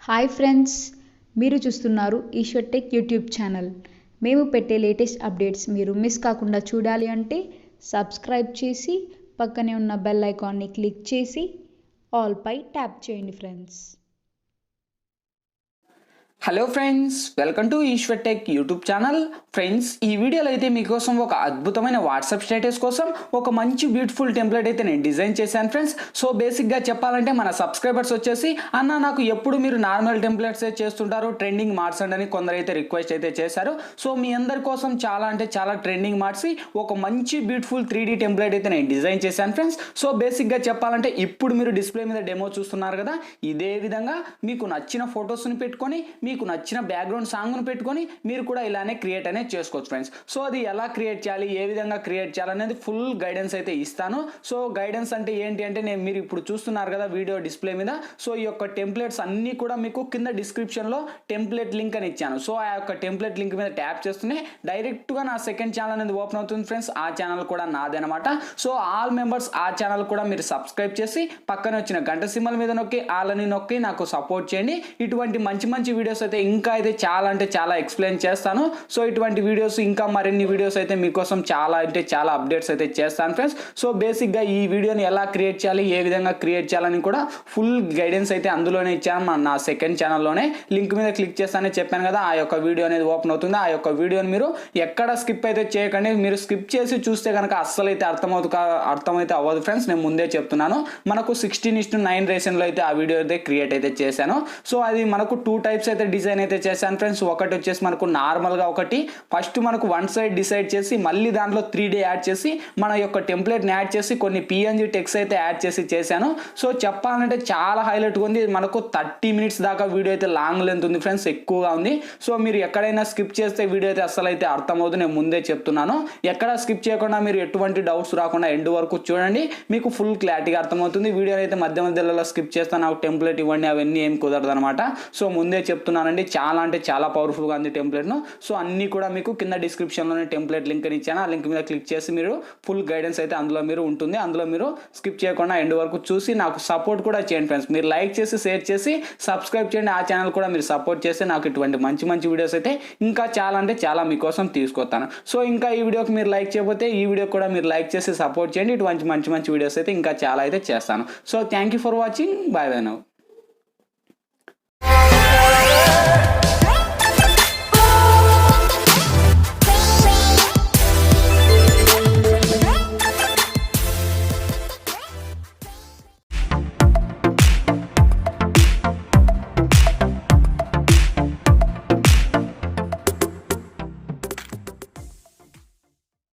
Hi friends, మీరు చూస్తున్నారు Eshwar tech YouTube channel. మేము పెట్టే లేటెస్ట్ అప్డేట్స్ మీరు మిస్ కాకుండా చూడాలి అంటే సబ్స్క్రైబ్ చేసి పక్కనే ఉన్న బెల్ ఐకాన్ని క్లిక్ చేసి ఆల్ పై ట్యాప్ చేయండి friends. Hello friends, welcome to Eshwar tech YouTube channel. Friends, ఈ వీడియోలో అయితే మీకోసం ఒక అద్భుతమైన వాట్సాప్ స్టేటస్ కోసం ఒక మంచి బ్యూటిఫుల్ టెంప్లెట్ అయితే నేను డిజైన్ చేశాను ఫ్రెండ్స్. సో బేసిక్గా చెప్పాలంటే మన సబ్స్క్రైబర్స్ వచ్చేసి అన్న నాకు ఎప్పుడు మీరు నార్మల్ టెంప్లెట్స్ చేస్తుంటారు, ట్రెండింగ్ మార్చండి అని కొందరైతే రిక్వెస్ట్ అయితే చేశారు. సో మీ అందరి కోసం చాలా ట్రెండింగ్ మార్చి ఒక మంచి బ్యూటిఫుల్ 3D టెంప్లెట్ అయితే నేను డిజైన్ చేశాను ఫ్రెండ్స్. సో బేసిక్గా చెప్పాలంటే ఇప్పుడు మీరు డిస్ప్లే మీద డెమో చూస్తున్నారు కదా, ఇదే విధంగా మీకు నచ్చిన ఫొటోస్ని పెట్టుకొని మీకు నచ్చిన బ్యాక్గ్రౌండ్ సాంగ్ను పెట్టుకొని మీరు కూడా ఇలానే క్రియేట్ అనేది చేసుకోవచ్చు ఫ్రెండ్స్. సో అది ఎలా క్రియేట్ చేయాలి, ఏ విధంగా క్రియేట్ చేయాలనేది ఫుల్ గైడెన్స్ అయితే ఇస్తాను. సో గైడెన్స్ అంటే ఏంటి అంటే మీరు ఇప్పుడు చూస్తున్నారు కదా వీడియో డిస్ప్లే మీద. సో ఈ యొక్క టెంప్లెట్స్ అన్నీ కూడా మీకు కింద డిస్క్రిప్షన్లో టెంప్లెట్ లింక్ అని ఇచ్చాను. సో ఆ యొక్క టెంప్లెట్ లింక్ మీద ట్యాప్ చేస్తూనే డైరెక్ట్గా నా సెకండ్ ఛానల్ అనేది ఓపెన్ అవుతుంది ఫ్రెండ్స్. ఆ ఛానల్ కూడా నాదే అనమాట. సో ఆల్ మెంబర్స్ ఆ ఛానల్ కూడా మీరు సబ్స్క్రైబ్ చేసి పక్కన వచ్చిన గంట సింబల్ మీద నొక్కి ఆల్ అని నొక్కి నాకు సపోర్ట్ చేయండి. ఇటువంటి మంచి వీడియోస్ అయితే ఇంకా అయితే చాలా ఎక్స్ప్లెయిన్ చేస్తాను. సో ఇటువంటి వీడియోస్ ఇంకా మరిన్ని వీడియోస్ అయితే మీకోసం చాలా అప్డేట్స్ అయితే చేస్తాను ఫ్రెండ్స్. సో బేసిక్గా ఈ వీడియోని ఎలా క్రియేట్ చేయాలి, ఏ విధంగా క్రియేట్ చేయాలని కూడా ఫుల్ గైడెన్స్ అయితే అందులోనే ఇచ్చాను. నా సెకండ్ ఛానల్లోనే లింక్ మీద క్లిక్ చేస్తానే చెప్పాను కదా, ఆ యొక్క వీడియో అనేది ఓపెన్ అవుతుంది. ఆ యొక్క వీడియోని మీరు ఎక్కడ స్కిప్ అయితే చేయకండి. మీరు స్కిప్ చేసి చూస్తే కనుక అస్సలు అయితే అర్థమైతే అవ్వదు ఫ్రెండ్స్. నేను ముందే చెప్తున్నాను. మనకు 16:9 రేషన్లో అయితే ఆ వీడియో అయితే క్రియేట్ అయితే చేశాను. సో అది మనకు 2 టైప్స్ అయితే డిజైన్ అయితే చేశాను ఫ్రెండ్స్. ఒకటి వచ్చేసి మనకు నార్మల్గా ఒకటి ఫస్ట్ మనకు వన్ సైడ్ డిసైడ్ చేసి మళ్ళీ దాంట్లో 3D యాడ్ చేసి మన యొక్క టెంప్లెట్ని యాడ్ చేసి కొన్ని PNG టెక్స్ట్ అయితే యాడ్ చేసి చేశాను. సో చెప్పాలంటే చాలా హైలైట్గా ఉంది. మనకు 30 మినిట్స్ దాకా వీడియో అయితే లాంగ్ లెంత్ ఉంది ఫ్రెండ్స్, ఎక్కువగా ఉంది. సో మీరు ఎక్కడైనా స్కిప్ చేస్తే వీడియో అయితే అస్సలు అయితే అర్థమవుతుంది. నేను ముందే చెప్తున్నాను, ఎక్కడ స్కిప్ చేయకుండా మీరు ఎటువంటి డౌట్స్ రాకుండా ఎండ్ వరకు చూడండి, మీకు ఫుల్ క్లారిటీగా అర్థమవుతుంది. వీడియో అయితే మధ్యలో స్కిప్ చేస్తాను, నాకు టెంప్లెట్ ఇవ్వండి అవన్నీ ఏం కుదరదు అనమాట. సో ముందే చెప్తున్నానండి, చాలా పవర్ఫుల్గా ఉంది టెంప్లెట్ను. సో అన్నీ కూడా మీకు కింద డిస్క్రిప్షన్లోనే టెంప్లెట్ లింక్ అని ఇచ్చాను. ఆ లింక్ మీద క్లిక్ చేసి మీరు ఫుల్ గైడెన్స్ అయితే అందులో మీరు ఉంటుంది. అందులో మీరు స్కిప్ చేయకుండా ఎండ్ వరకు చూసి నాకు సపోర్ట్ కూడా చేయండి ఫ్రెండ్స్. మీరు లైక్ చేసి షేర్ చేసి సబ్స్క్రైబ్ చేయండి. ఆ ఛానల్ కూడా మీరు సపోర్ట్ చేస్తే నాకు ఇటువంటి మంచి వీడియోస్ అయితే ఇంకా చాలా మీకోసం తీసుకొస్తాను. సో ఇంకా ఈ వీడియోకి మీరు లైక్ చేయకపోతే ఈ వీడియో కూడా మీరు లైక్ చేసి సపోర్ట్ చేయండి. ఇటువంటి మంచి వీడియోస్ అయితే ఇంకా చాలా అయితే చేస్తాను. So thank you for watching. By by now.